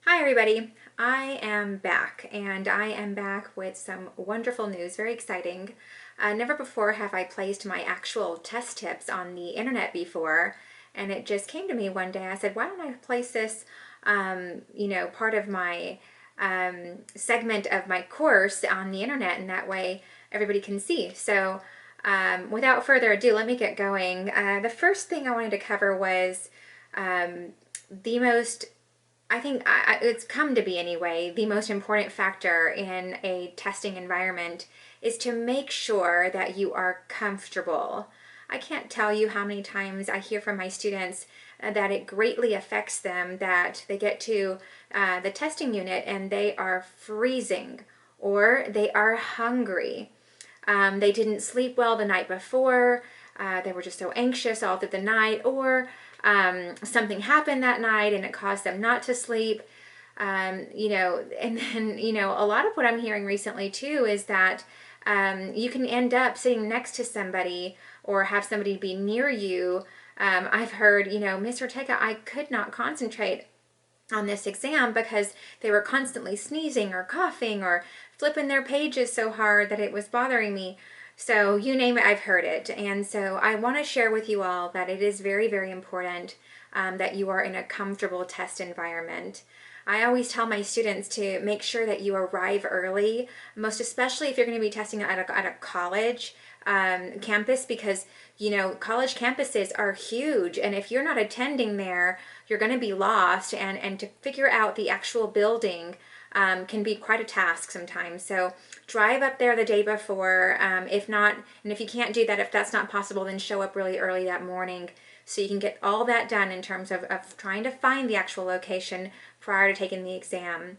Hi everybody, I am back and I am back with some wonderful news, very exciting. Never before have I placed my actual test tips on the internet before, and it just came to me one day. I said, why don't I place this, part of my segment of my course on the internet, and that way everybody can see. So without further ado, let me get going. The first thing I wanted to cover was the most I think it's come to be anyway, the most important factor in a testing environment is to make sure that you are comfortable. I can't tell you how many times I hear from my students that it greatly affects them that they get to the testing unit and they are freezing or they are hungry. They didn't sleep well the night before. They were just so anxious all through the night, or something happened that night and it caused them not to sleep. And then, a lot of what I'm hearing recently too is that you can end up sitting next to somebody or have somebody be near you. I've heard, Miss Ortega, I could not concentrate on this exam because they were constantly sneezing or coughing or flipping their pages so hard that it was bothering me. So you name it, I've heard it. And so I want to share with you all that it is very, very important that you are in a comfortable test environment. I always tell my students to make sure that you arrive early, most especially if you're going to be testing at a college campus, because college campuses are huge, and if you're not attending there, you're going to be lost, and to figure out the actual building can be quite a task sometimes. So drive up there the day before. If not, and if you can't do that, if that's not possible, then show up really early that morning so you can get all that done in terms of trying to find the actual location prior to taking the exam.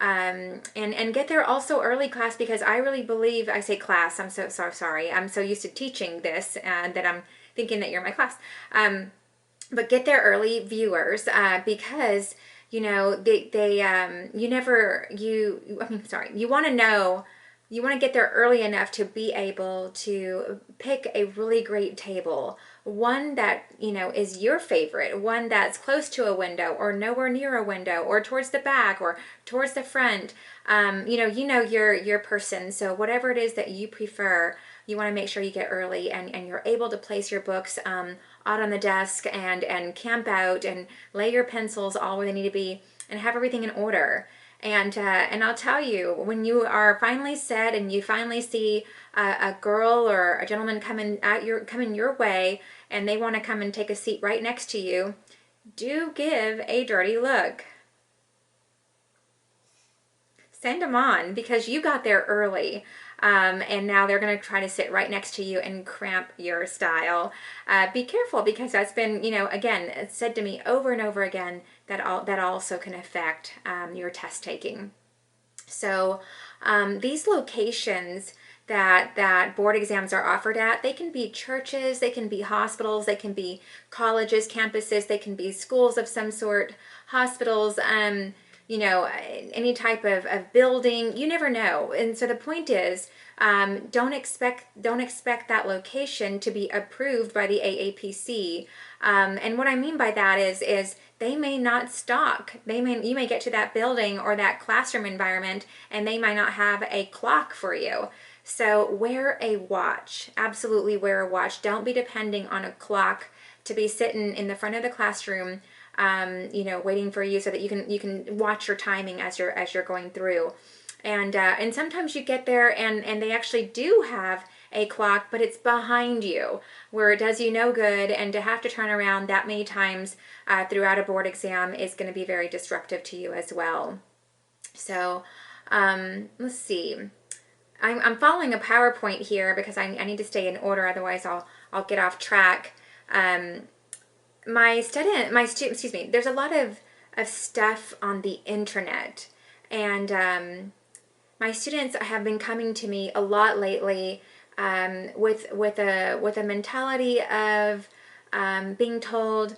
And get there also early, class, because I really believe, I say class, I'm so sorry, I'm so used to teaching this that I'm thinking that you're my class. But get there early, viewers, because you want to get there early enough to be able to pick a really great table, one that is your favorite, one that's close to a window or nowhere near a window or towards the back or towards the front. Your person, so whatever it is that you prefer, you want to make sure you get early and you're able to place your books out on the desk and camp out and lay your pencils all where they need to be and have everything in order. And I'll tell you, when you are finally set and you finally see a girl or a gentleman coming your way and they want to come and take a seat right next to you, do give a dirty look. Send them on, because you got there early. And now they're going to try to sit right next to you and cramp your style. Be careful, because that's been, again, said to me over and over again that also can affect your test taking. So these locations that board exams are offered at, they can be churches, they can be hospitals, they can be colleges, campuses, they can be schools of some sort, hospitals, any type of building. You never know. And so the point is, don't expect that location to be approved by the AAPC. And what I mean by that is they may not stock. You may get to that building or that classroom environment and they might not have a clock for you. So wear a watch. Absolutely wear a watch. Don't be depending on a clock to be sitting in the front of the classroom, waiting for you so that you can watch your timing as you're going through. And sometimes you get there and they actually do have a clock, but it's behind you, where it does you no good, and to have to turn around that many times throughout a board exam is going to be very disruptive to you as well. So let's see. I'm following a PowerPoint here because I need to stay in order, otherwise I'll get off track. There's a lot of stuff on the internet, and my students have been coming to me a lot lately with a mentality of being told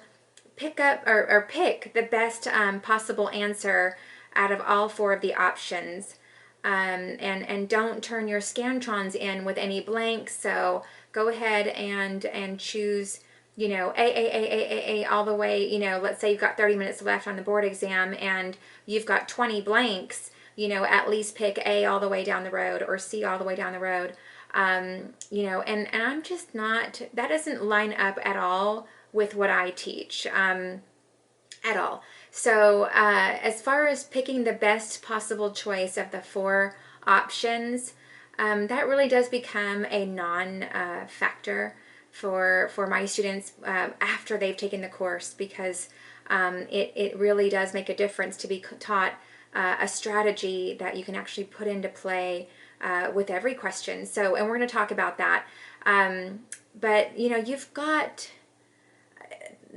pick the best possible answer out of all four of the options. And don't turn your Scantrons in with any blanks, so go ahead and choose you know, A, all the way, you know, let's say you've got 30 minutes left on the board exam and you've got 20 blanks, you know, at least pick A all the way down the road or C all the way down the road. You know, and I'm just not, that doesn't line up at all with what I teach, at all. So as far as picking the best possible choice of the 4 options, that really does become a non-factor for my students after they've taken the course, because it really does make a difference to be taught a strategy that you can actually put into play with every question. So, and we're going to talk about that. But, you know, you've got,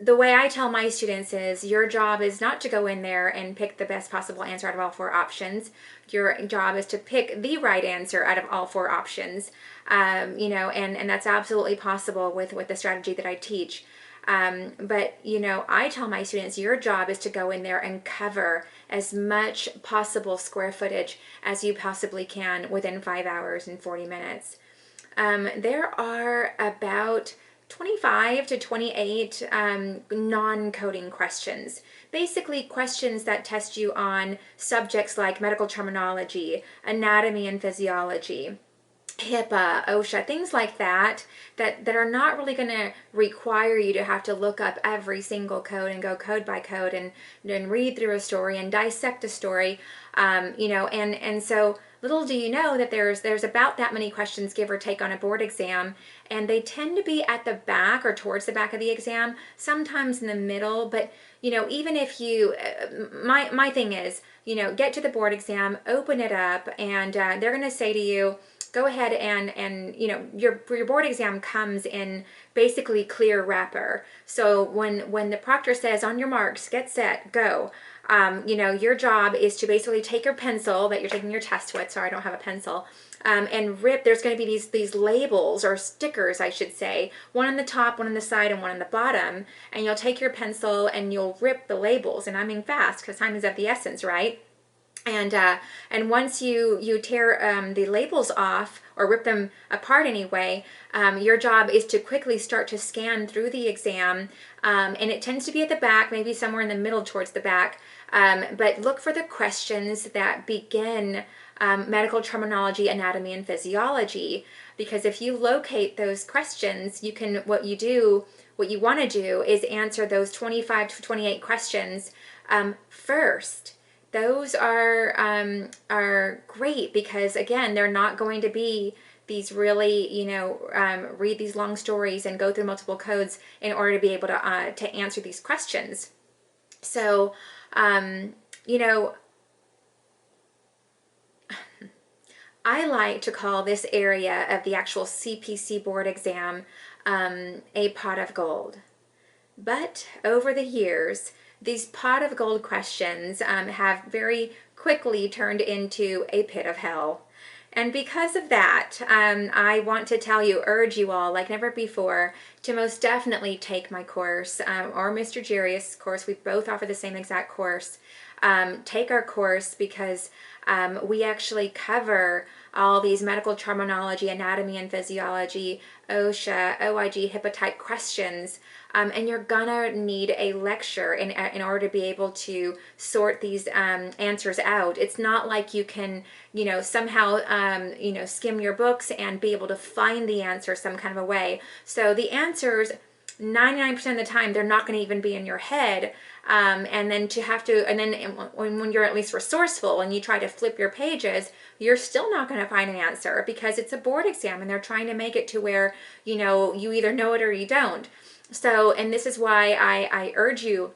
the way I tell my students is your job is not to go in there and pick the best possible answer out of all 4 options. Your job is to pick the right answer out of all 4 options. You know, and that's absolutely possible with the strategy that I teach. But, you know, I tell my students your job is to go in there and cover as much possible square footage as you possibly can within 5 hours and 40 minutes. There are about 25 to 28 non-coding questions. Basically questions that test you on subjects like medical terminology, anatomy and physiology, HIPAA, OSHA, things like that, that are not really going to require you to have to look up every single code and go code by code and read through a story and dissect a story, you know, and so little do you know that there's about that many questions, give or take, on a board exam, and they tend to be at the back or towards the back of the exam, sometimes in the middle. But, you know, even if you, my thing is, you know, get to the board exam, open it up, and they're going to say to you, go ahead and you know, your board exam comes in basically clear wrapper. So when the proctor says, on your marks, get set, go, you know, your job is to basically take your pencil that you're taking your test with, sorry, I don't have a pencil, and rip, there's going to be these labels or stickers, I should say, one on the top, one on the side, and one on the bottom, and you'll take your pencil and you'll rip the labels, and I mean fast, because time is of the essence, right? And once you tear the labels off or rip them apart anyway, your job is to quickly start to scan through the exam, and it tends to be at the back, maybe somewhere in the middle towards the back, but look for the questions that begin medical terminology, anatomy, and physiology, because if you locate those questions, you can, what you want to do is answer those 25 to 28 questions first. Those are great because, again, they're not going to be these really, you know, read these long stories and go through multiple codes in order to be able to answer these questions. So, you know, I like to call this area of the actual CPC board exam a pot of gold. But over the years, these pot of gold questions have very quickly turned into a pit of hell. And because of that, I want to urge you all, like never before, to most definitely take my course, or Mr. Jarius' course. We both offer the same exact course. Take our course because we actually cover all these medical terminology, anatomy and physiology, OSHA, OIG, HIPAA type questions, and you're gonna need a lecture in order to be able to sort these answers out. It's not like you can, you know, somehow, you know, skim your books and be able to find the answer some kind of a way. So the answers, 99% of the time, they're not going to even be in your head. And then when you're at least resourceful and you try to flip your pages, you're still not going to find an answer because it's a board exam and they're trying to make it to where, you know, you either know it or you don't. So, and this is why I urge you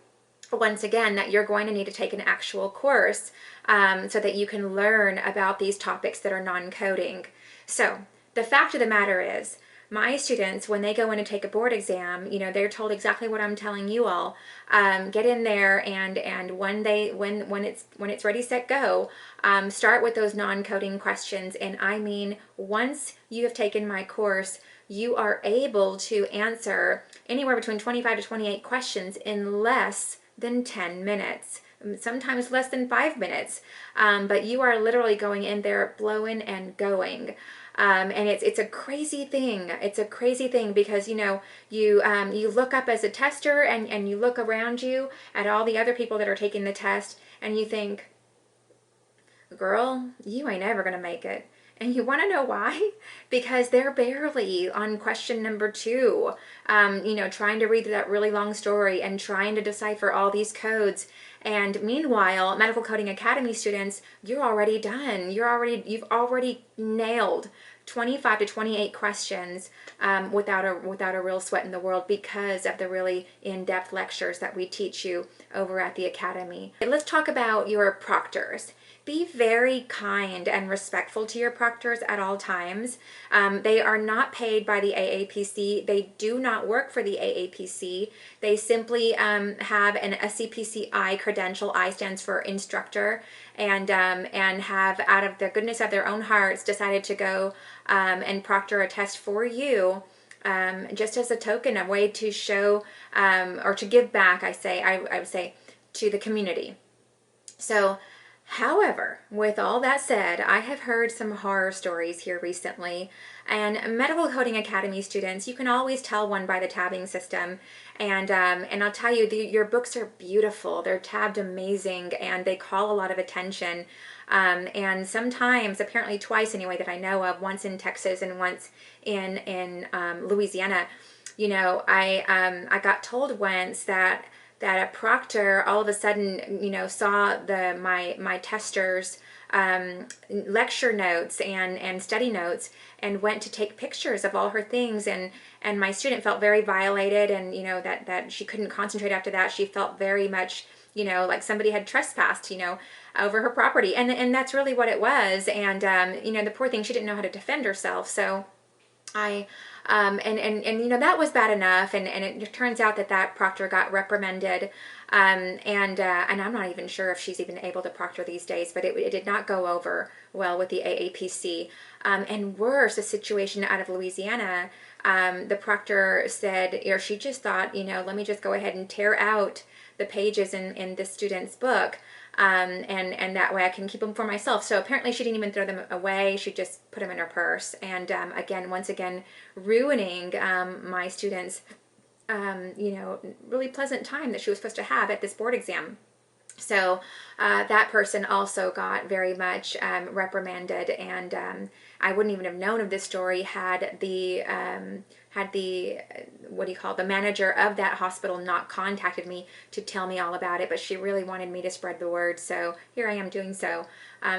once again that you're going to need to take an actual course so that you can learn about these topics that are non-coding. So the fact of the matter is, my students, when they go in and take a board exam, you know, they're told exactly what I'm telling you all. Get in there and when it's ready, set, go, start with those non-coding questions. And I mean, once you have taken my course, you are able to answer anywhere between 25 to 28 questions in less than 10 minutes. Sometimes less than 5 minutes, but you are literally going in there blowing and going. And it's a crazy thing. It's a crazy thing because, you know, you look up as a tester and you look around you at all the other people that are taking the test and you think, girl, you ain't ever gonna make it. And you want to know why? Because they're barely on question number 2, you know, trying to read that really long story and trying to decipher all these codes. And meanwhile, Medical Coding Academy students, you're already done. You've already nailed 25 to 28 questions without a real sweat in the world because of the really in-depth lectures that we teach you over at the Academy. Let's talk about your proctors. Be very kind and respectful to your proctors at all times. They are not paid by the AAPC. They do not work for the AAPC. They simply have a CPC credential. I stands for instructor, and have, out of the goodness of their own hearts, decided to go and proctor a test for you, just as a token, a way to show or to give back. I would say to the community. So. However, with all that said, I have heard some horror stories here recently, and Medical Coding Academy students, you can always tell one by the tabbing system, and I'll tell you, your books are beautiful, they're tabbed amazing, and they call a lot of attention, and sometimes, apparently twice anyway that I know of, once in Texas and once in Louisiana, you know, I got told once that a proctor all of a sudden, you know, saw my testers' lecture notes and study notes and went to take pictures of all her things, and my student felt very violated, and, you know, that she couldn't concentrate after that. She felt very much, you know, like somebody had trespassed, you know, over her property, and that's really what it was. And you know, the poor thing, she didn't know how to defend herself. So and you know, that was bad enough, and it turns out that proctor got reprimanded, and I'm not even sure if she's even able to proctor these days, but it did not go over well with the AAPC. And worse, a situation out of Louisiana, the proctor said, or she just thought, you know, let me just go ahead and tear out the pages in the student's book, and that way I can keep them for myself. So apparently she didn't even throw them away. She just put them in her purse. And once again, ruining my students' you know, really pleasant time that she was supposed to have at this board exam. So that person also got very much reprimanded, and I wouldn't even have known of this story had the what do you call, the manager of that hospital not contacted me to tell me all about it. But she really wanted me to spread the word, so here I am doing so.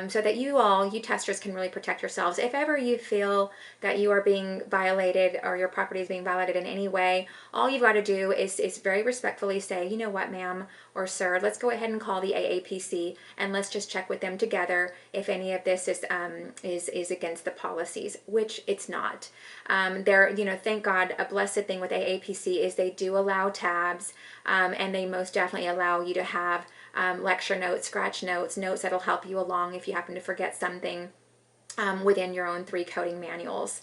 So that you testers can really protect yourselves. If ever you feel that you are being violated or your property is being violated in any way, all you've got to do is very respectfully say, you know what, ma'am or sir, let's go ahead and call the AAPC and let's just check with them together if any of this is against the policies, which it's not. You know, thank God, a blessed thing with AAPC is they do allow tabs, and they most definitely allow you to have lecture notes, scratch notes, notes that'll help you along if you happen to forget something within your own 3 coding manuals.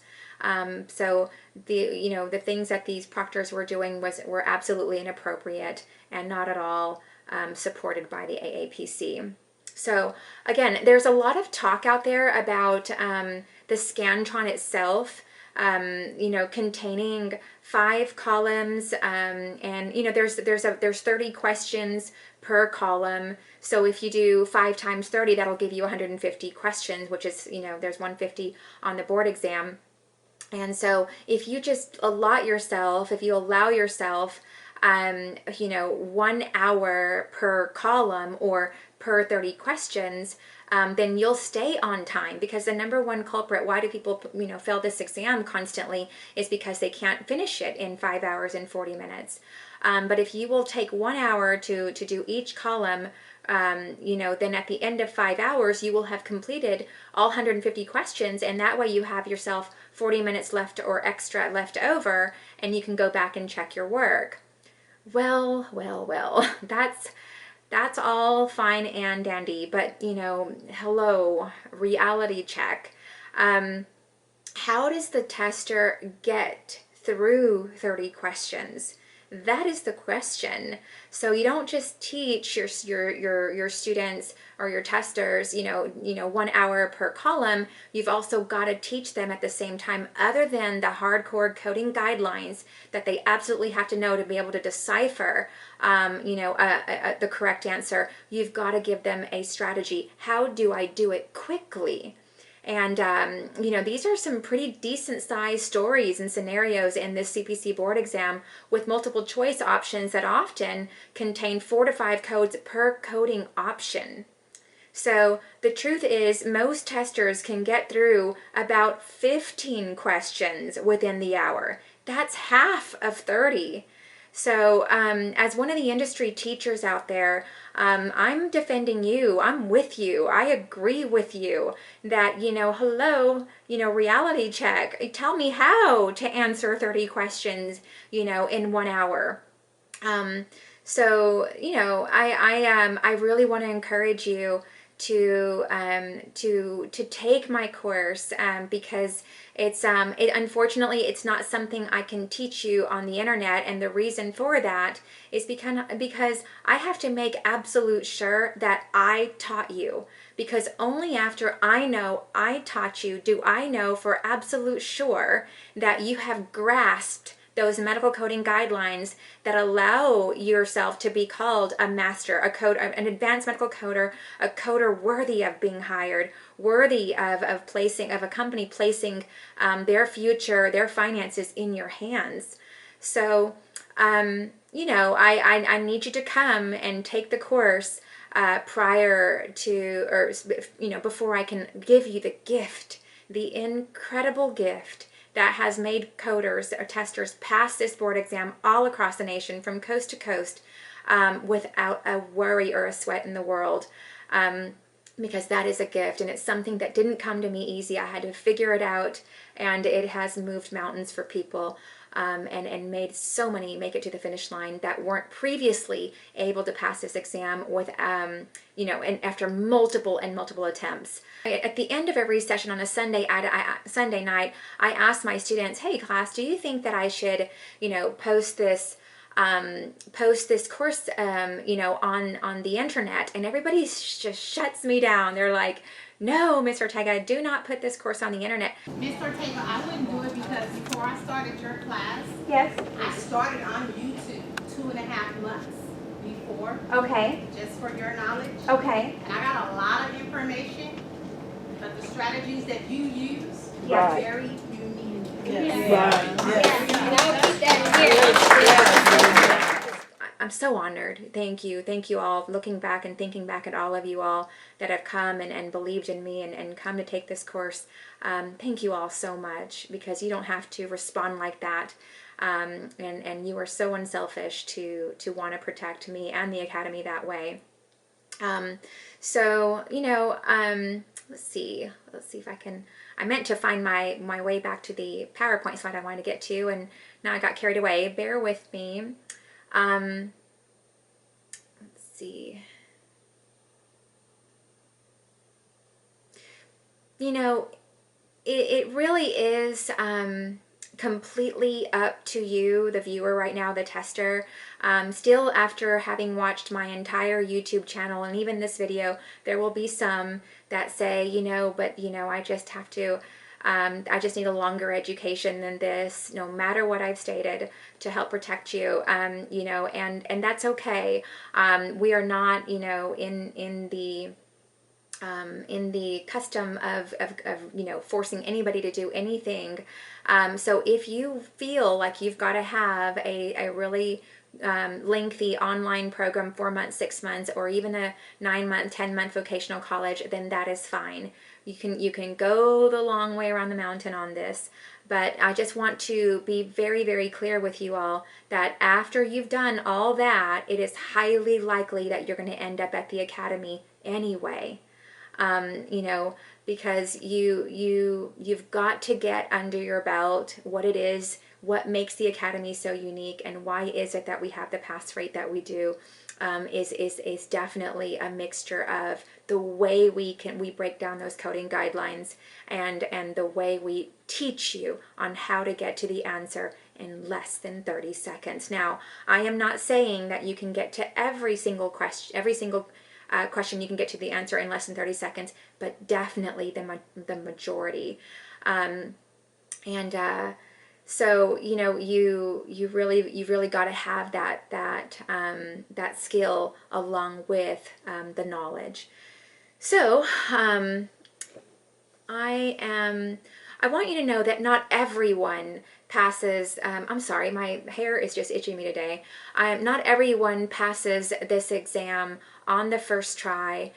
So the things that these proctors were doing were absolutely inappropriate and not at all supported by the AAPC. So again, there's a lot of talk out there about the Scantron itself, you know, containing 5 columns, and you know, there's 30 questions per column. So if you do 5 times 30, that'll give you 150 questions, which is, you know, there's 150 on the board exam. And so if you just allow yourself, you know, 1 hour per column or per 30 questions, then you'll stay on time, because the number one culprit, why do people, you know, fail this exam constantly, is because they can't finish it in 5 hours and 40 minutes. But if you will take 1 hour to do each column, you know, then at the end of 5 hours, you will have completed all 150 questions, and that way you have yourself 40 minutes left or extra left over, and you can go back and check your work. Well, that's all fine and dandy, but, you know, hello, reality check. How does the tester get through 30 questions? That is the question. So you don't just teach your students or your testers, 1 hour per column. You've also got to teach them at the same time, other than the hardcore coding guidelines that they absolutely have to know to be able to decipher, the correct answer. You've got to give them a strategy. How do I do it quickly? And, these are some pretty decent sized stories and scenarios in this CPC board exam with multiple choice options that often contain 4 to 5 codes per coding option. So the truth is, most testers can get through about 15 questions within the hour. That's half of 30. So as one of the industry teachers out there, I'm defending you. I'm with you. I agree with you that, hello, reality check. Tell me how to answer 30 questions, in 1 hour. I really want to encourage you to take my course, because unfortunately it's not something I can teach you on the internet, and the reason for that is because I have to make absolute sure that I taught you, because only after I know I taught you do I know for absolute sure that you have grasped those medical coding guidelines that allow yourself to be called a master, an advanced medical coder, a coder worthy of being hired, worthy of a company placing their future, their finances in your hands. So, I need you to come and take the course prior to, or before I can give you the gift, the incredible gift that has made coders or testers pass this board exam all across the nation from coast to coast without a worry or a sweat in the world, because that is a gift, and it's something that didn't come to me easy. I had to figure it out, and it has moved mountains for people, and made so many make it to the finish line that weren't previously able to pass this exam with, and after multiple attempts. At the end of every session on a Sunday night, I asked my students, "Hey class, do you think that I should, post this course, on the internet?" And everybody just shuts me down. They're like, "No, Miss Ortega, do not put this course on the internet." Miss Ortega, I wouldn't do it because before I started your class, Yes. I started on YouTube 2.5 months before. Okay. Just for your knowledge. Okay. And I got a lot of information, but the strategies that you use Yes. are very unique. I'm so honored. Thank you. Thank you all. Looking back and thinking back at all of you all that have come and believed in me and come to take this course. Thank you all so much, because you don't have to respond like that. And you are so unselfish to want to protect me and the Academy that way. Let's see if I can. I meant to find my way back to the PowerPoint slide I wanted to get to, and now I got carried away. Bear with me. Let's see. It really is completely up to you, the viewer right now, the tester. Still, after having watched my entire YouTube channel and even this video, there will be some that say, I just have to, I just need a longer education than this, no matter what I've stated, to help protect you, and that's okay. We are not, in the custom of forcing anybody to do anything. So if you feel like you've got to have a really lengthy online program, 4 months, 6 months, or even a 9-month, 10-month vocational college, then that is fine. You can go the long way around the mountain on this. But I just want to be very, very clear with you all that after you've done all that, it is highly likely that you're going to end up at the Academy anyway. Because you've got to get under your belt what it is, what makes the Academy so unique, and why is it that we have the pass rate that we do. is definitely a mixture of the way we break down those coding guidelines and the way we teach you on how to get to the answer in less than 30 seconds. Now, I am not saying that you can get to every single question you can get to the answer in less than 30 seconds, but definitely the majority. So you've really got to have that skill along with the knowledge. So I want you to know that not everyone passes. I'm sorry, my hair is just itching me today. Not everyone passes this exam on the first try.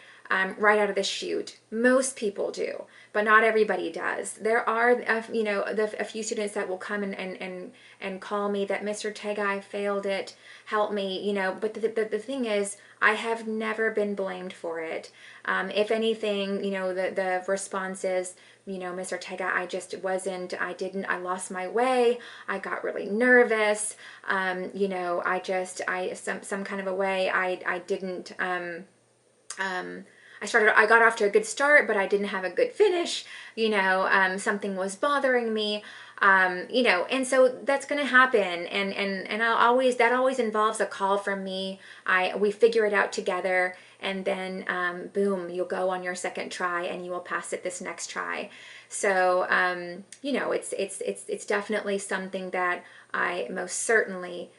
Right out of the chute. Most people do, but not everybody does. There are, a few students that will come and call me that, Mr. Ortega, I failed it, help me, but the thing is, I have never been blamed for it. If anything, the response is, Mr. Ortega, I lost my way, I got really nervous, some kind of a way, I didn't, I got off to a good start, but I didn't have a good finish. Something was bothering me. And so that's going to happen. And that always involves a call from me. We figure it out together, and then, boom, you'll go on your second try and you will pass it this next try. So, it's definitely something that I most certainly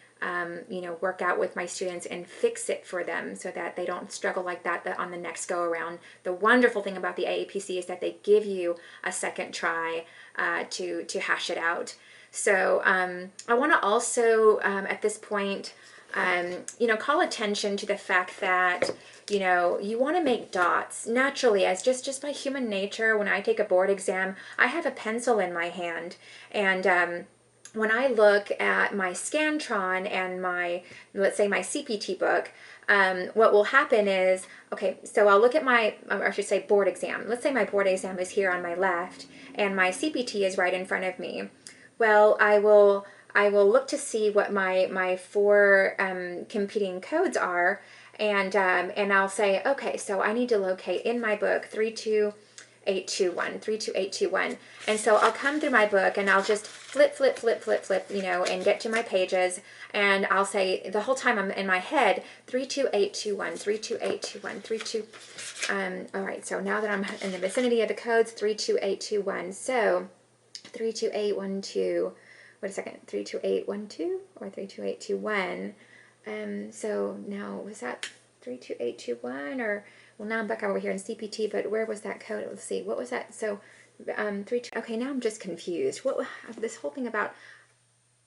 work out with my students and fix it for them so that they don't struggle like that on the next go around. The wonderful thing about the AAPC is that they give you a second try to hash it out. So I want to also at this point call attention to the fact that you want to make dots naturally, as just by human nature. When I take a board exam, I have a pencil in my hand, and when I look at my Scantron and let's say my CPT book, what will happen is, okay, so I'll look at or I should say board exam. Let's say my board exam is here on my left and my CPT is right in front of me. Well, I will look to see what my four competing codes are, and I'll say, okay, so I need to locate in my book 32821. And so I'll come through my book and I'll just flip, and get to my pages, and I'll say the whole time I'm in my head 32821, 32821, 32. All right, so now that I'm in the vicinity of the codes, 32821. So 32812. Wait a second, 32812 or 32821. So now, was that 32821 or? Well, now I'm back over here in CPT, but where was that code? Let's see, what was that? So, okay, now I'm just confused. What this whole thing about?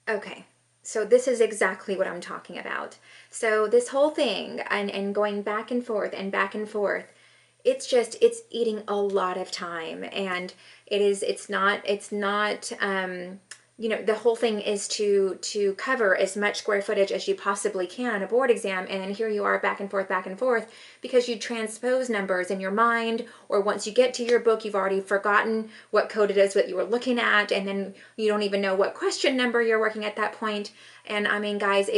Okay, so this is exactly what I'm talking about. So this whole thing and going back and forth, it's eating a lot of time, and it's not. The whole thing is to cover as much square footage as you possibly can, a board exam, and then here you are back and forth, because you transpose numbers in your mind, or once you get to your book, you've already forgotten what code it is that you were looking at, and then you don't even know what question number you're working at that point. And I mean, guys,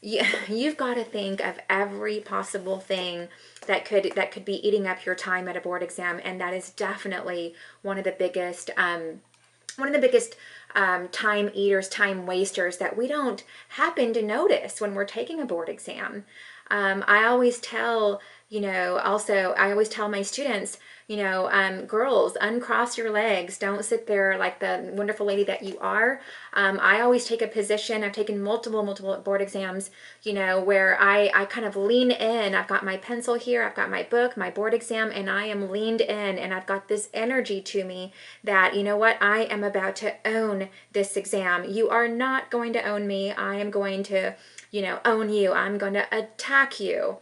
you've got to think of every possible thing that could be eating up your time at a board exam, and that is definitely one of the biggest time eaters, time wasters that we don't happen to notice when we're taking a board exam. I always tell my students, girls, uncross your legs. Don't sit there like the wonderful lady that you are. I always take a position. I've taken multiple board exams, where I kind of lean in. I've got my pencil here. I've got my book, my board exam, and I am leaned in, and I've got this energy to me that, I am about to own this exam. You are not going to own me. I am going to, own you. I'm going to attack you.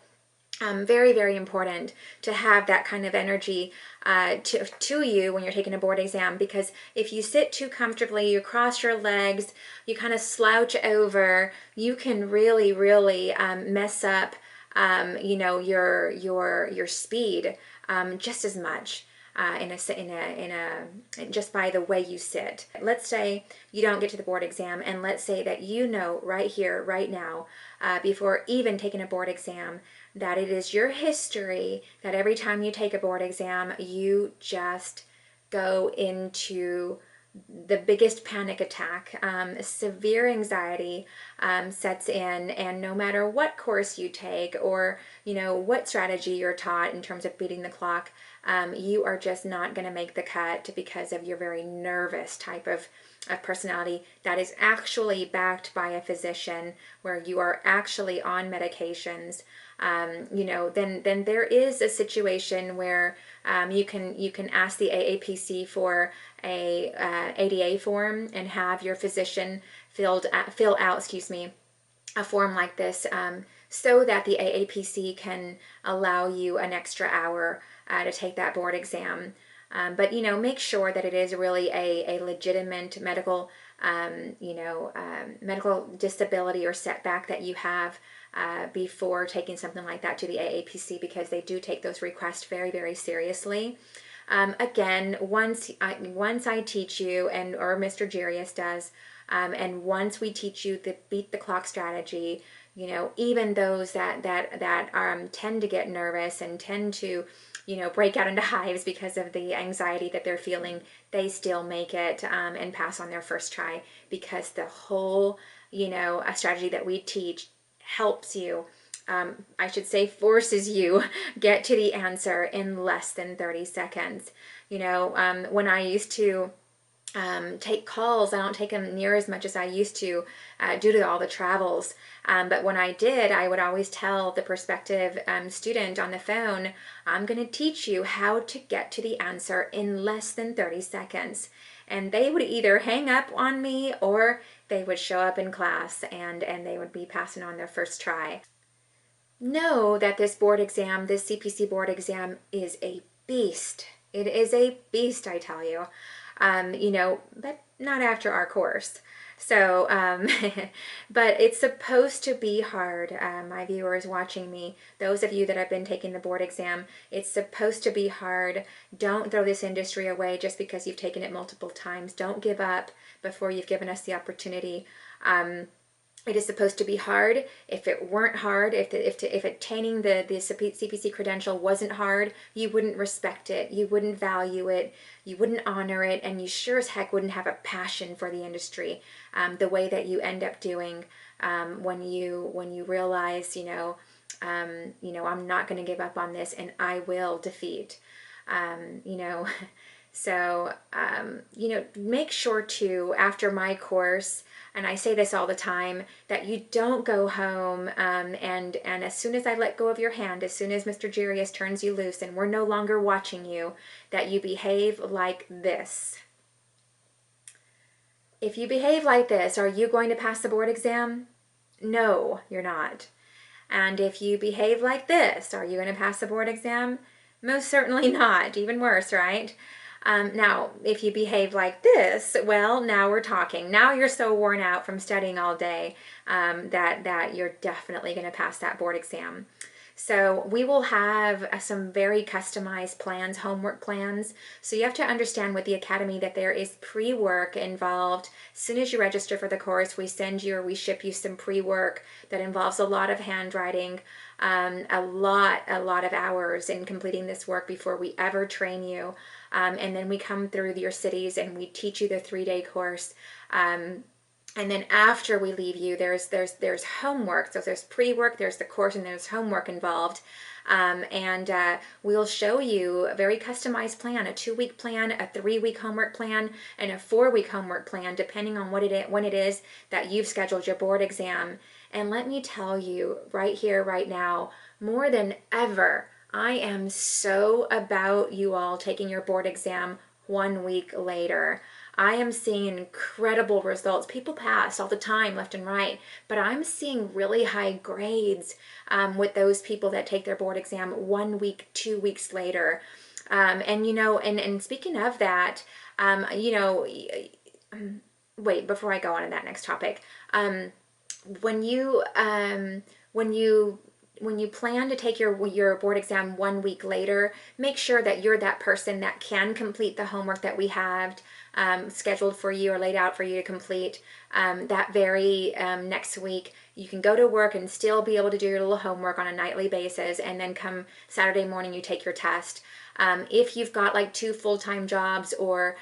Very, very important to have that kind of energy to you when you're taking a board exam, because if you sit too comfortably, you cross your legs, you kind of slouch over, you can really, really mess up, your speed just as much. just by the way you sit. Let's say you don't get to the board exam, and let's say that you know right here, right now, before even taking a board exam, that it is your history that every time you take a board exam, you just go into the biggest panic attack. Severe anxiety sets in, and no matter what course you take or what strategy you're taught in terms of beating the clock, you are just not going to make the cut because of your very nervous type of personality that is actually backed by a physician, where you are actually on medications. Then there is a situation where you can ask the AAPC for a ADA form and have your physician fill out, a form like this, so that the AAPC can allow you an extra hour to take that board exam. But make sure that it is really a legitimate medical disability or setback that you have before taking something like that to the AAPC, because they do take those requests very, very seriously. Again, once I teach you, or Mr. Jarius does, and once we teach you the beat the clock strategy, even those that tend to get nervous and tend to break out into hives because of the anxiety that they're feeling, they still make it and pass on their first try, because the whole a strategy that we teach helps you, I should say forces you, get to the answer in less than 30 seconds. When I used to take calls, I don't take them near as much as I used to due to all the travels. But when I did, I would always tell the prospective student on the phone, I'm going to teach you how to get to the answer in less than 30 seconds. And they would either hang up on me, or they would show up in class and they would be passing on their first try. Know that this board exam, this CPC board exam, is a beast. It is a beast, I tell you. But not after our course. So, but it's supposed to be hard. My viewers watching me, those of you that have been taking the board exam, it's supposed to be hard. Don't throw this industry away just because you've taken it multiple times. Don't give up before you've given us the opportunity. It is supposed to be hard. If it weren't hard, if obtaining the CPC credential wasn't hard, you wouldn't respect it, you wouldn't value it, you wouldn't honor it, and you sure as heck wouldn't have a passion for the industry the way that you end up doing when you realize, I'm not going to give up on this, and I will defeat. So, make sure to, after my course, and I say this all the time, that you don't go home and as soon as I let go of your hand, as soon as Mr. Jarius turns you loose and we're no longer watching you, that you behave like this. If you behave like this, are you going to pass the board exam? No, you're not. And if you behave like this, are you going to pass the board exam? Most certainly not. Even worse, right? Now, if you behave like this, well, now we're talking. Now you're so worn out from studying all day that you're definitely going to pass that board exam. So we will have some very customized plans, homework plans. So you have to understand with the Academy that there is pre-work involved. As soon as you register for the course, we send you or we ship you some pre-work that involves a lot of handwriting, a lot of hours in completing this work before we ever train you. And then we come through your cities and we teach you the 3-day course. And then after we leave you, there's homework. So there's pre-work, there's the course, and there's homework involved. We'll show you a very customized plan, a 2-week plan, a 3-week homework plan, and a 4-week homework plan, depending on when it is that you've scheduled your board exam. And let me tell you right here, right now, more than ever, I am so about you all taking your board exam 1 week later. I am seeing incredible results. People pass all the time, left and right, but I'm seeing really high grades with those people that take their board exam 1 week, 2 weeks later. And speaking of that, wait, before I go on to that next topic, when you when you plan to take your board exam 1 week later, make sure that you're that person that can complete the homework that we have scheduled for you or laid out for you to complete that very next week. You can go to work and still be able to do your little homework on a nightly basis, and then come Saturday morning you take your test. If you've got like 2 full-time jobs, or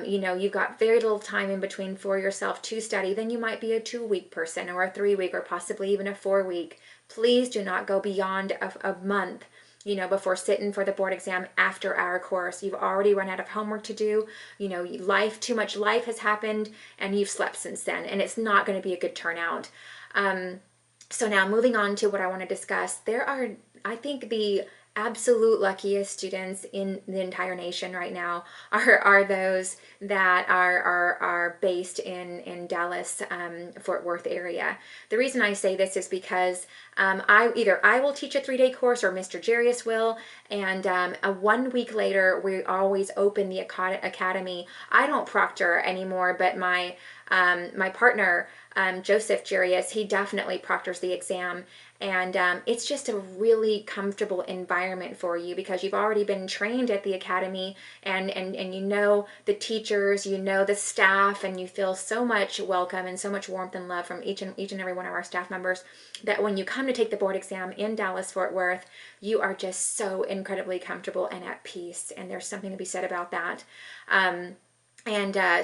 you've got very little time in between for yourself to study, then you might be a 2-week person, or a 3-week, or possibly even a 4-week. Please do not go beyond a month before sitting for the board exam after our course. You've already run out of homework to do. Too much life has happened, and you've slept since then, and it's not going to be a good turnout. So now moving on to what I want to discuss, there are, I think, the absolute luckiest students in the entire nation right now are those that are based in Dallas, Fort Worth area. The reason I say this is because I will teach a 3-day course, or Mr. Jarius will, and 1 week later we always open the academy. I don't proctor anymore, but my partner, Joseph Jarius, he definitely proctors the exam. And it's just a really comfortable environment for you, because you've already been trained at the academy, and you know the teachers, you know the staff, and you feel so much welcome and so much warmth and love from each and every one of our staff members, that when you come to take the board exam in Dallas, Fort Worth, you are just so incredibly comfortable and at peace. And there's something to be said about that.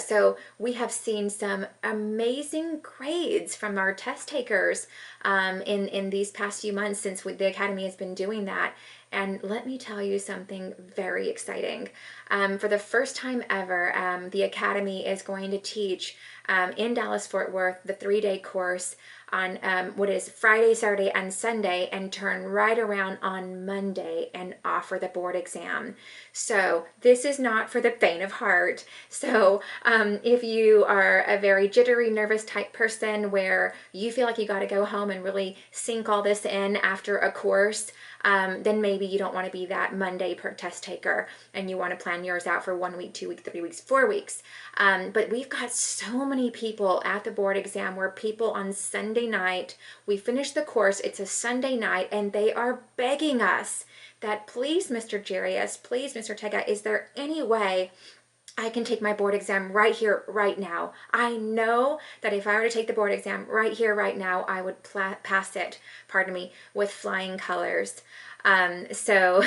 So we have seen some amazing grades from our test takers in these past few months since the Academy has been doing that. And let me tell you something very exciting. For the first time ever, the Academy is going to teach in Dallas, Fort Worth, the 3-day course on what is Friday, Saturday, and Sunday, and turn right around on Monday and offer the board exam. So this is not for the faint of heart. So if you are a very jittery, nervous type person where you feel like you got to go home and really sink all this in after a course, then maybe you don't want to be that Monday per test taker, and you want to plan yours out for 1 week, 2 weeks, 3 weeks, 4 weeks. But we've got so many people at the board exam where people on Sunday night, we finish the course, it's a Sunday night, and they are begging us that, please, Mr. Jarius, please, Mr. Ortega, is there any way I can take my board exam right here, right now? I know that if I were to take the board exam right here, right now, I would pass it, pardon me, with flying colors. So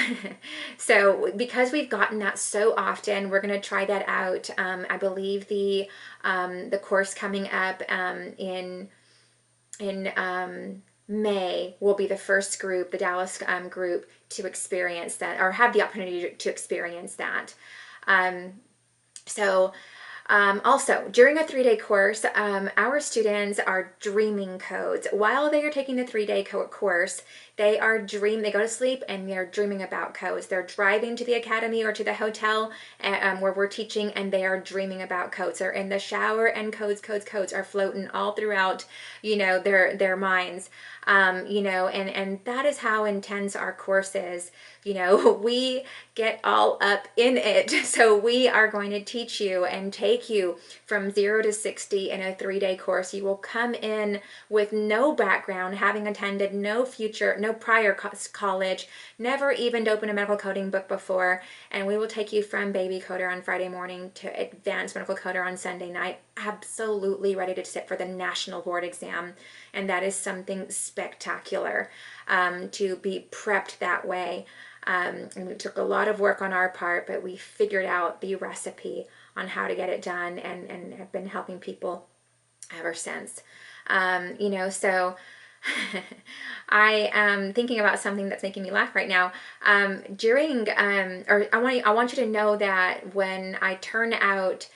because we've gotten that so often, we're going to try that out. I believe the course coming up in May will be the first group, the Dallas group, to experience that, or have the opportunity to experience that. Also, during a 3-day course, our students are dreaming codes. While they are taking the 3-day course, they go to sleep and they're dreaming about codes. They're driving to the academy or to the hotel where we're teaching, and they are dreaming about codes. They're in the shower, and codes are floating all throughout, their minds. And that is how intense our course is. We get all up in it. So we are going to teach you and take you from 0 to 60 in a 3-day course. You will come in with no background, having attended no prior college, never even opened a medical coding book before, and we will take you from baby coder on Friday morning to advanced medical coder on Sunday night, absolutely ready to sit for the national board exam. And that is something spectacular, to be prepped that way. And it took a lot of work on our part, but we figured out the recipe on how to get it done, and have been helping people ever since. So I am thinking about something that's making me laugh right now. I want you to know that when I turn out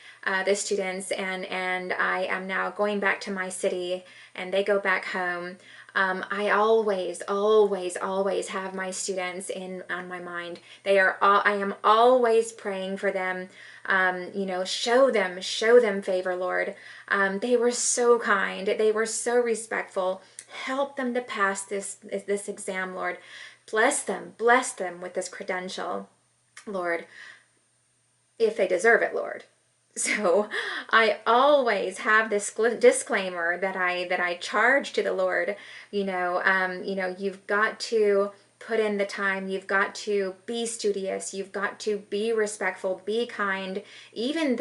the students, and I am now going back to my city and they go back home, I always have my students on my mind. I am always praying for them. Show them favor, Lord. They were so kind. They were so respectful. Help them to pass this exam, Lord. Bless them with this credential, Lord, if they deserve it, Lord. So I always have this disclaimer that I charge to the Lord. You've got to put in the time. You've got to be studious. You've got to be respectful, be kind. Even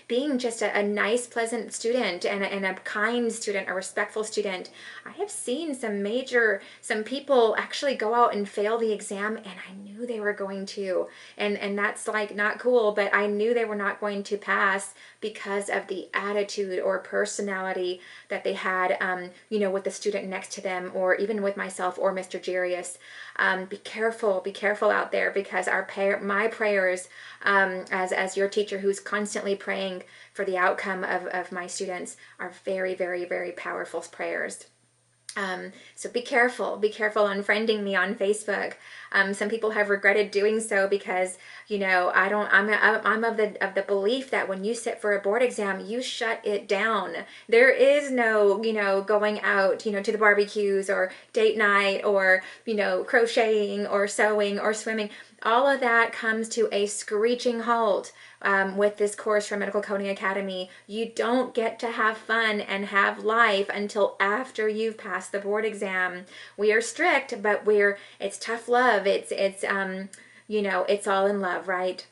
being just a nice, pleasant student and a kind student, a respectful student. I have seen some people actually go out and fail the exam, and I knew they were going to, and that's like not cool, but I knew they were not going to pass because of the attitude or personality that they had, with the student next to them, or even with myself or Mr. Jarius. Be careful out there, because my prayers, as your teacher who's constantly praying for the outcome of my students, are very, very, very powerful prayers. So be careful. Be careful unfriending me on Facebook. Some people have regretted doing so, because I'm of the belief that when you sit for a board exam, you shut it down. There is no going out to the barbecues or date night, or crocheting or sewing or swimming. All of that comes to a screeching halt with this course from Medical Coding Academy. You don't get to have fun and have life until after you've passed the board exam. We are strict, but it's tough love. It's all in love, right?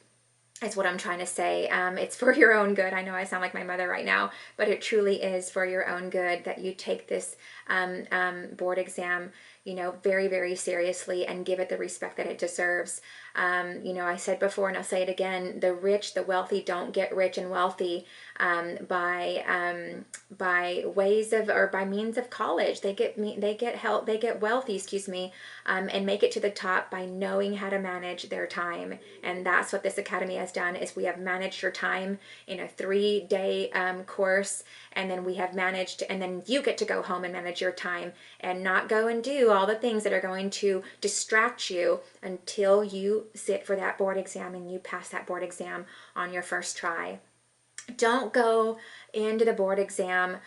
Is what I'm trying to say. It's for your own good. I know I sound like my mother right now, but it truly is for your own good that you take this board exam, very, very seriously, and give it the respect that it deserves. I said before, and I'll say it again: the rich, the wealthy, don't get rich and wealthy by ways of, or by means of college. They get wealthy, and make it to the top by knowing how to manage their time. And that's what this academy has done. Is we have managed your time in a 3-day course, and then you get to go home and manage your time, and not go and do all the things that are going to distract you until you sit for that board exam and you pass that board exam on your first try. Don't go into the board exam,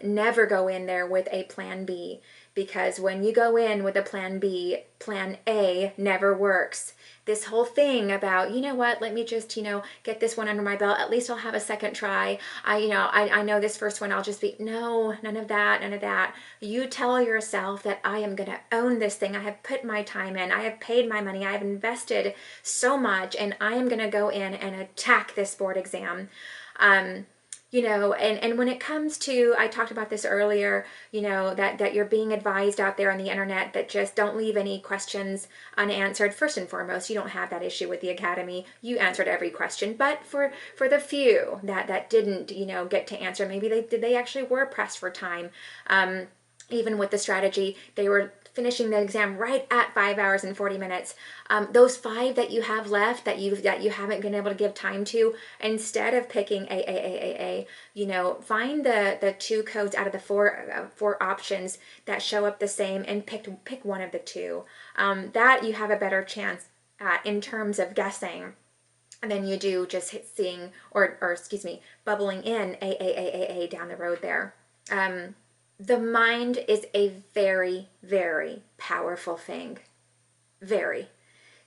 never go in there with a plan B, because when you go in with a plan B, plan A never works. This whole thing about, let me just, get this one under my belt. At least I'll have a second try. I know this first one, I'll just be, no, none of that, none of that. You tell yourself that I am going to own this thing. I have put my time in. I have paid my money. I have invested so much, and I am going to go in and attack this board exam. And when it comes to, I talked about this earlier, that you're being advised out there on the internet that just don't leave any questions unanswered. First and foremost, you don't have that issue with the academy. You answered every question, but for the few that didn't, get to answer, maybe they actually were pressed for time. Even with the strategy, they were finishing the exam right at 5 hours and 40 minutes. Those 5 that you have left that you haven't been able to give time to, instead of picking A, find the 2 codes out of the 4 options that show up the same, and pick one of the 2. That you have a better chance at in terms of guessing than you do just seeing bubbling in A down the road there. The mind is a very, very powerful thing. Very.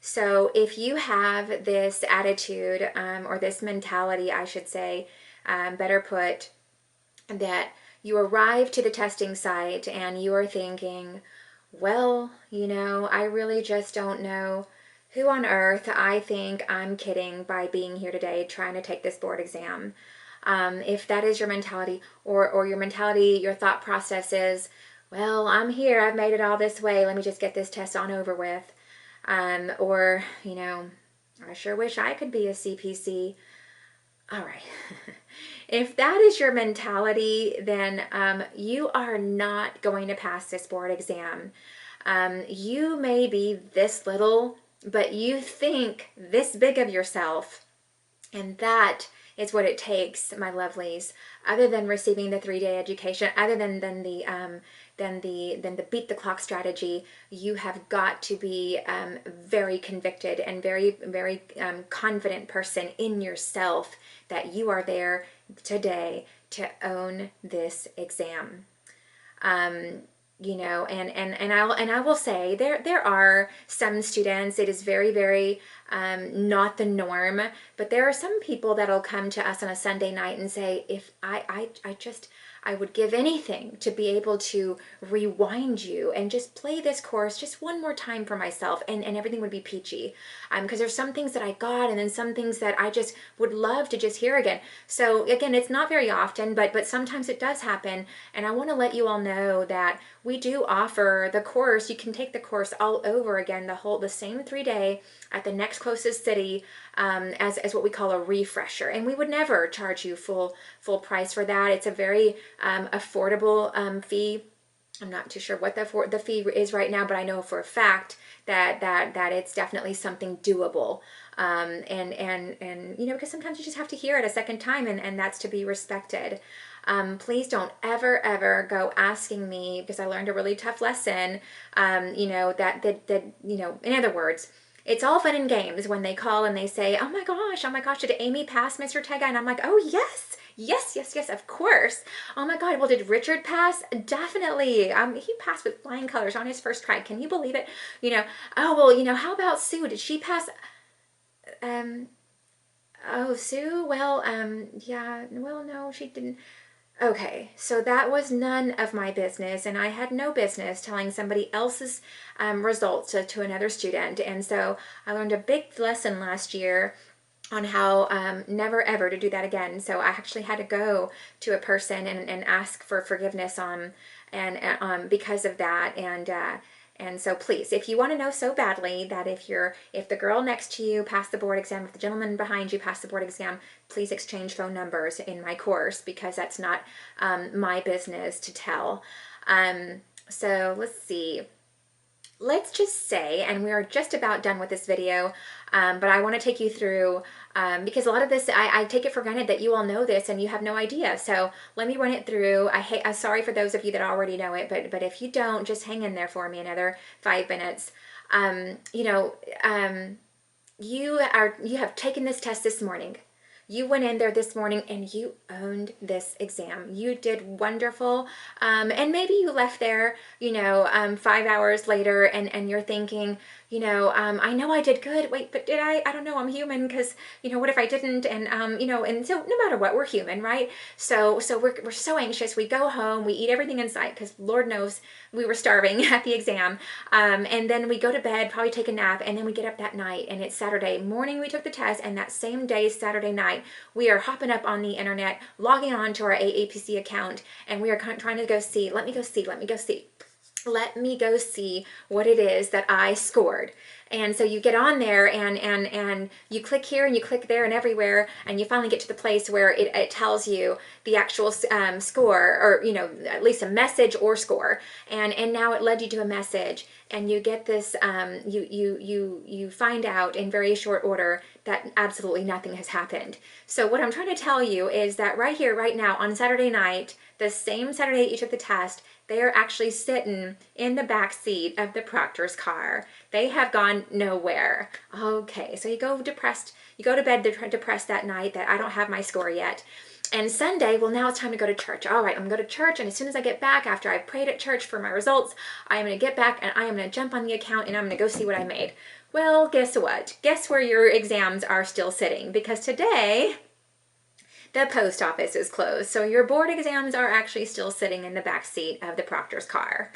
So if you have this attitude, or this mentality, I should say, better put, that you arrive to the testing site and you are thinking, well, I really just don't know who on earth I think I'm kidding by being here today trying to take this board exam. If that is your mentality, or your mentality, your thought process is, well, I'm here, I've made it all this way, let me just get this test on over with. Or, I sure wish I could be a CPC. All right. If that is your mentality, then you are not going to pass this board exam. You may be this little, but you think this big of yourself, and that is what it takes, my lovelies. Other than receiving the 3-day education, other than the beat the clock strategy, you have got to be very convicted and very, very confident person in yourself that you are there today to own this exam. and I will say there are some students, it is very, very not the norm, but there are some people that'll come to us on a Sunday night and say, if I would give anything to be able to rewind you and just play this course just one more time for myself, and everything would be peachy. Because there's some things that I got, and then some things that I just would love to just hear again. So again, it's not very often, but sometimes it does happen. And I want to let you all know that we do offer the course. You can take the course all over again, the same 3-day at the next closest city, as what we call a refresher. And we would never charge you full price for that. It's a very affordable fee. I'm not too sure what the fee is right now, but I know for a fact that it's definitely something doable. And because sometimes you just have to hear it a second time, and that's to be respected. Please don't ever go asking me, because I learned a really tough lesson, in other words, it's all fun and games when they call and they say, oh my gosh, did Amy pass, Mr. Ortega? And I'm like, oh yes, of course. Oh my God, well, did Richard pass? Definitely. He passed with flying colors on his first try. Can you believe it? Oh, well, how about Sue? Did she pass? Oh, Sue? Well, yeah, well, no, she didn't. Okay, so that was none of my business, and I had no business telling somebody else's results to another student. And so I learned a big lesson last year on how never ever to do that again. So I actually had to go to a person and ask for forgiveness because of that. And so please, if you want to know so badly that if the girl next to you passed the board exam, if the gentleman behind you passed the board exam, please exchange phone numbers in my course, because that's not my business to tell. So let's see. Let's just say, and we are just about done with this video, but I want to take you through, because a lot of this, I take it for granted that you all know this and you have no idea. So let me run it through. I'm sorry for those of you that already know it, but if you don't, just hang in there for me another 5 minutes. You have taken this test this morning. You went in there this morning and you owned this exam. You did wonderful. And maybe you left there, 5 hours later, and you're thinking, I know I did good. Wait, but did I? I don't know. I'm human, because, what if I didn't? And, and so no matter what, we're human, right? So we're so anxious. We go home, we eat everything in sight, because Lord knows we were starving at the exam. And then we go to bed, probably take a nap, and then we get up that night, and it's Saturday morning we took the test, and that same day, Saturday night, we are hopping up on the internet, logging on to our AAPC account, and we are trying to go see, let me go see what it is that I scored. And so you get on there and you click here and you click there and everywhere, and you finally get to the place where it tells you the actual score, or at least a message or score, and now it led you to a message, and you get this you find out in very short order that absolutely nothing has happened. So what I'm trying to tell you is that right here, right now, on Saturday night, the same Saturday that you took the test, they are actually sitting in the back seat of the proctor's car. They have gone nowhere. Okay, so you go to bed depressed that night that I don't have my score yet. And Sunday, well, now it's time to go to church. All right, I'm going to go to church, and as soon as I get back, after I've prayed at church for my results, I am going to get back and I am going to jump on the account and I'm going to go see what I made. Well, guess what? Guess where your exams are still sitting? Because today, the post office is closed. So your board exams are actually still sitting in the back seat of the proctor's car.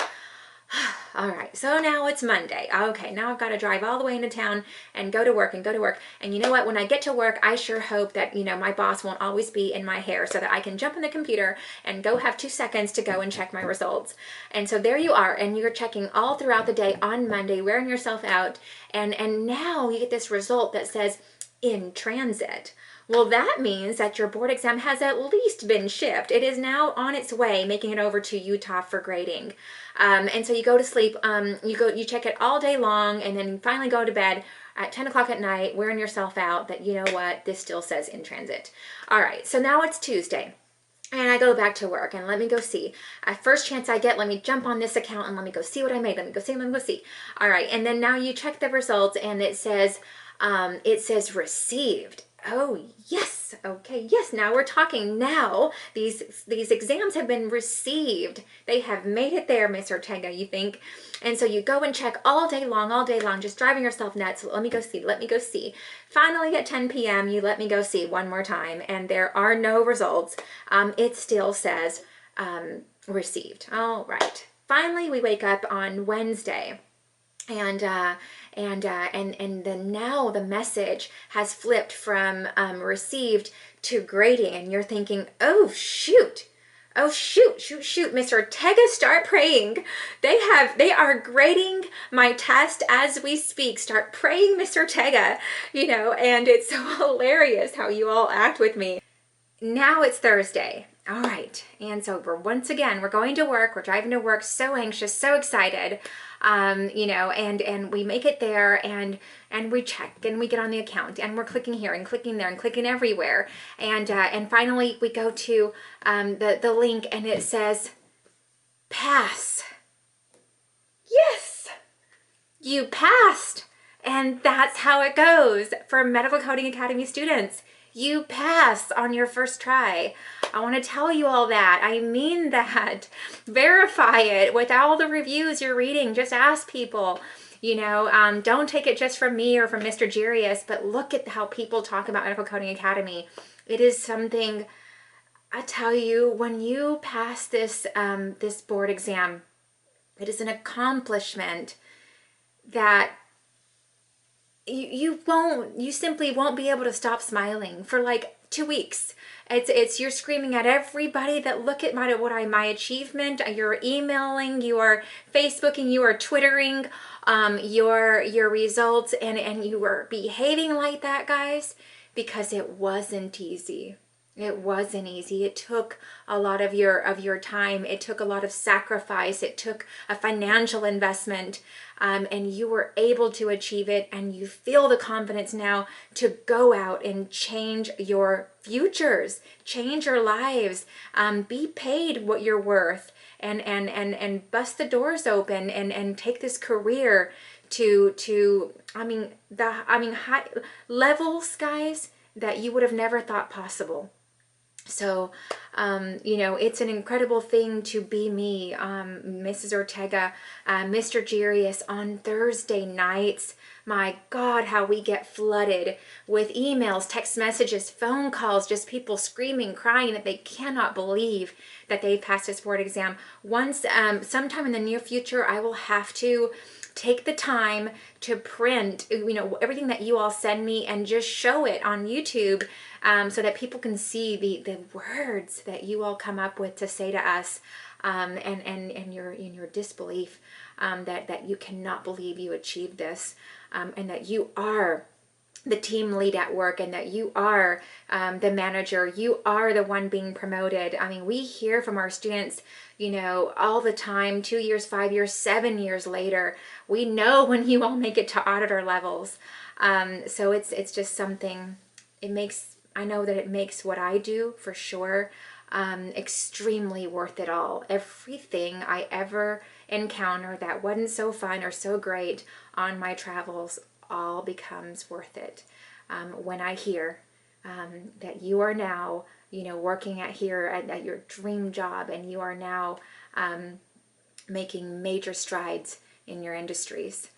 All right, so now it's Monday. Okay, now I've got to drive all the way into town and go to work. And you know what? When I get to work, I sure hope that, my boss won't always be in my hair, so that I can jump on the computer and go have 2 seconds to go and check my results. And so there you are, and you're checking all throughout the day on Monday, wearing yourself out. And now you get this result that says in transit. Well, that means that your board exam has at least been shipped. It is now on its way, making it over to Utah for grading. And so you go to sleep, you check it all day long, and then you finally go to bed at 10 o'clock at night, wearing yourself out that, you know what, this still says in transit. All right, so now it's Tuesday. And I go back to work, and let me go see. First chance I get, let me jump on this account and let me go see what I made. Let me go see. All right, and then now you check the results, and it says received. Oh, yes. Yes. Okay. Yes. Now we're talking. Now these exams have been received. They have made it there, Miss Ortega. You think? And so you go and check all day long, just driving yourself nuts. Let me go see. Let me go see. Finally, at 10 p.m., you let me go see one more time, and there are no results. It still says received. All right. Finally, we wake up on Wednesday. And then now the message has flipped from received to grading, and you're thinking, oh shoot, Mr. Ortega, start praying. They are grading my test as we speak. Start praying, Mr. Ortega. And it's so hilarious how you all act with me. Now it's Thursday. All right. And so we're going to work. We're driving to work, so anxious, so excited. And we make it there, and we check, and we get on the account, and we're clicking here and clicking there and clicking everywhere. And finally we go to the link, and it says pass. Yes, you passed. And that's how it goes for Medical Coding Academy students. You pass on your first try. I want to tell you all that. I mean that. Verify it with all the reviews you're reading. Just ask people. Don't take it just from me or from Mr. Jirius, but look at how people talk about Medical Coding Academy. It is something, I tell you, when you pass this board exam, it is an accomplishment that you simply won't be able to stop smiling for like 2 weeks. It's you're screaming at everybody that look at my achievement. You're emailing, you are Facebooking, you are Twittering your results, and you are behaving like that, guys, because it wasn't easy. It wasn't easy. It took a lot of your time. It took a lot of sacrifice. It took a financial investment, and you were able to achieve it, and you feel the confidence now to go out and change your futures, change your lives, be paid what you're worth, and bust the doors open and take this career to high levels, guys, that you would have never thought possible. So, it's an incredible thing to be me, Mrs. Ortega, Mr. Jirius on Thursday nights. My God, how we get flooded with emails, text messages, phone calls, just people screaming, crying that they cannot believe that they passed this board exam. Once, sometime in the near future, I will have to take the time to print, everything that you all send me and just show it on YouTube, so that people can see the words that you all come up with to say to us, and your disbelief, that you cannot believe you achieved this, and that you are the team lead at work, and that you are the manager, you are the one being promoted. I mean, we hear from our students, all the time, 2 years, 5 years, 7 years later. We know when you all make it to auditor levels. So it's just something, I know that it makes what I do, for sure, extremely worth it all. Everything I ever encounter that wasn't so fun or so great on my travels all becomes worth it when I hear that you are now, working at your dream job, and you are now making major strides in your industries.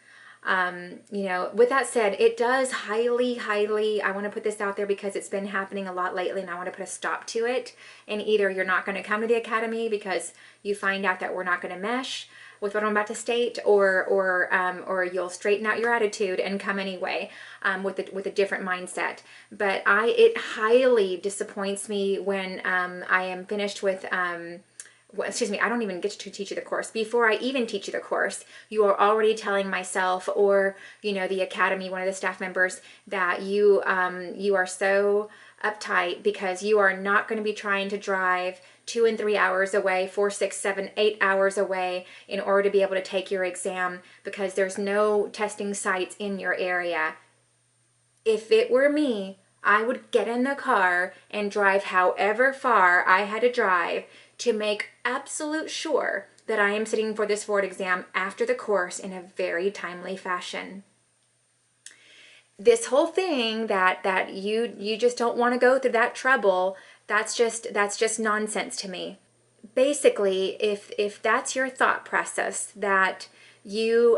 With that said, it does highly, I want to put this out there because it's been happening a lot lately, and I want to put a stop to it. And either you're not going to come to the academy because you find out that we're not going to mesh with what I'm about to state, or you'll straighten out your attitude and come anyway, with a different mindset. But it highly disappoints me when I am finished with I don't even get to teach you the course. Before I even teach you the course, you are already telling myself or, the academy, one of the staff members, that you are so uptight because you are not going to be trying to drive 2 and 3 hours away, 4, 6, 7, 8 hours away in order to be able to take your exam because there's no testing sites in your area. If it were me, I would get in the car and drive however far I had to drive to make absolute sure that I am sitting for this board exam after the course in a very timely fashion. this whole thing that you just don't want to go through that trouble, that's just nonsense to me. Basically, if that's your thought process, that you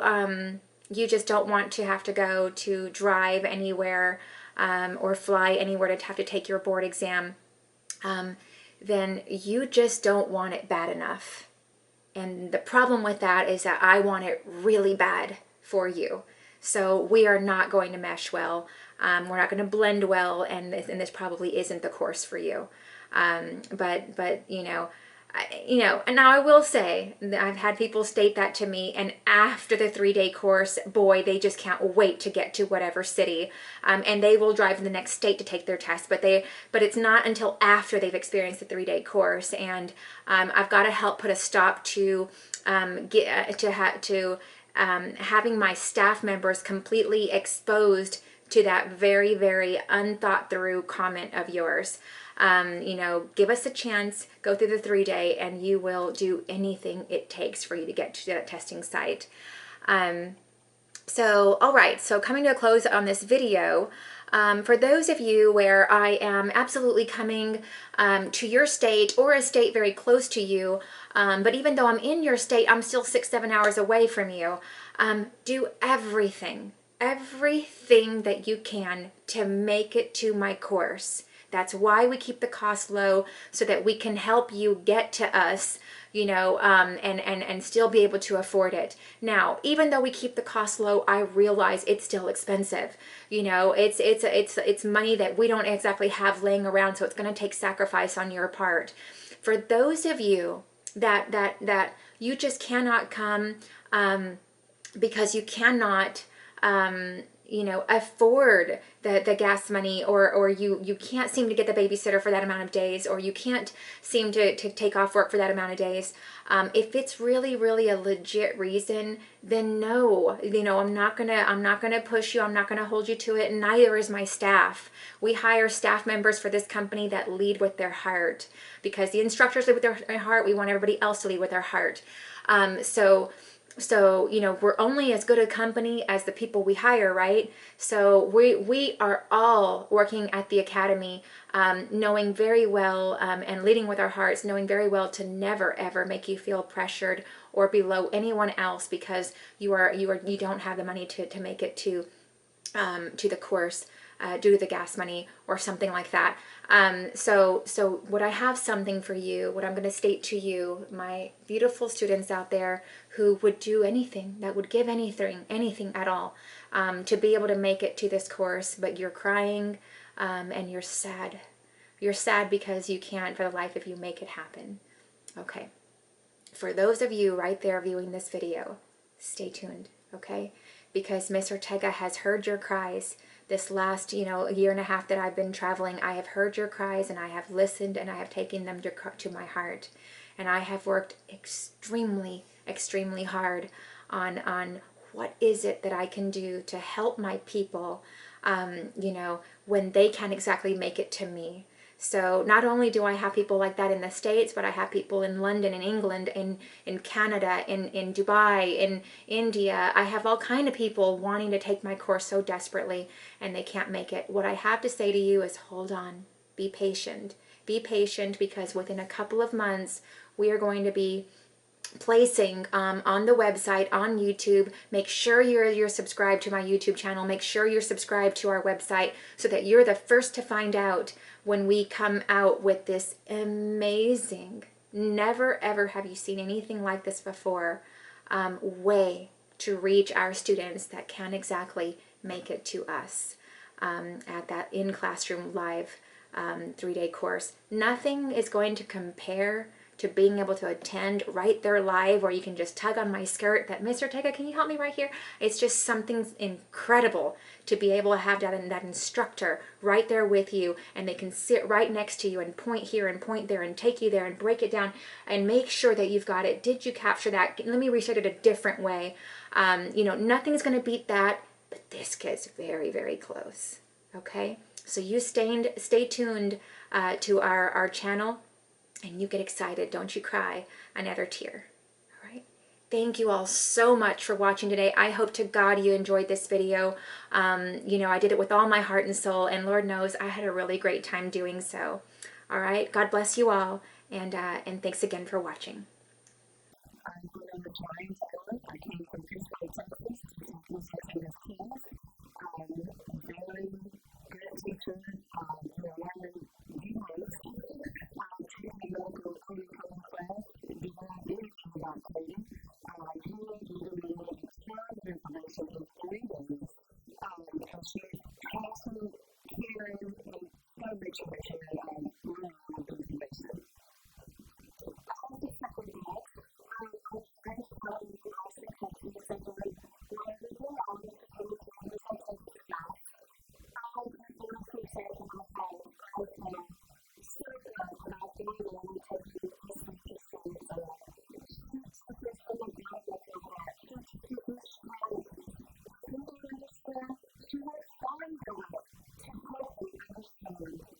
just don't want to have to go to drive anywhere, or fly anywhere to have to take your board exam, then you just don't want it bad enough. And the problem with that is that I want it really bad for you. So we are not going to mesh well. We're not going to blend well, and this probably isn't the course for you. But and now I will say that I've had people state that to me, and after the 3-day course, boy, they just can't wait to get to whatever city, and they will drive to the next state to take their test. But it's not until after they've experienced the 3-day course, and I've got to help put a stop to having my staff members completely exposed to that very, very unthought through comment of yours. Give us a chance, go through the 3-day, and you will do anything it takes for you to get to that testing site. All right, so coming to a close on this video, for those of you where I am absolutely coming to your state or a state very close to you, but even though I'm in your state, I'm still 6-7 hours away from you, do everything that you can to make it to my course. That's why we keep the cost low, so that we can help you get to us, and still be able to afford it. Now, even though we keep the cost low, I realize it's still expensive. It's money that we don't exactly have laying around, so it's going to take sacrifice on your part. For those of you that you just cannot come, because you cannot afford the gas money, or you can't seem to get the babysitter for that amount of days, or you can't seem to take off work for that amount of days. If it's really, really a legit reason, then no, I'm not gonna push you. I'm not gonna hold you to it. And neither is my staff. We hire staff members for this company that lead with their heart, because the instructors lead with their heart. We want everybody else to lead with their heart. So, we're only as good a company as the people we hire, right? So we are all working at the academy, knowing very well, and leading with our hearts, knowing very well to never ever make you feel pressured or below anyone else because you don't have the money to make it to the course, due to the gas money or something like that. So what I have something for you, what I'm going to state to you, my beautiful students out there who would do anything, that would give anything at all, to be able to make it to this course, but you're crying, and you're sad. You're sad because you can't for the life of you make it happen. Okay. For those of you right there viewing this video, stay tuned, okay? Because Miss Ortega has heard your cries. This last, year and a half that I've been traveling, I have heard your cries, and I have listened, and I have taken them to my heart. And I have worked extremely, extremely hard on what is it that I can do to help my people, when they can't exactly make it to me. So not only do I have people like that in the States, but I have people in London, in England, in Canada, in Dubai, in India. I have all kind of people wanting to take my course so desperately, and they can't make it. What I have to say to you is hold on, be patient. Be patient, because within a couple of months, we are going to be placing on the website, on YouTube. Make sure you're subscribed to my YouTube channel. Make sure you're subscribed to our website, so that you're the first to find out when we come out with this amazing, never ever have you seen anything like this before, way to reach our students that can't exactly make it to us, at that in-classroom live 3-day course. Nothing is going to compare to being able to attend right there live, where you can just tug on my skirt that, Miss Ortega, can you help me right here? It's just something incredible to be able to have that instructor right there with you, and they can sit right next to you and point here and point there and take you there and break it down and make sure that you've got it. Did you capture that? Let me restate it a different way. Nothing's going to beat that, but this gets very, very close. Okay? So you stay tuned to our channel, and you get excited. Don't you cry another tear. All right? Thank you all so much for watching today. I hope to God you enjoyed this video. I did it with all my heart and soul, and Lord knows I had a really great time doing so. All right, God bless you all, and thanks again for watching. I'm going to try to I came from Pittsburgh, Texas, to CPC in Keys. Very good teacher, learning the most. Taking me over to coding class, doing anything about coding. He literally found information in 3 days. And she also caring and so much information learning all the information. She was fine for her to hopefully understand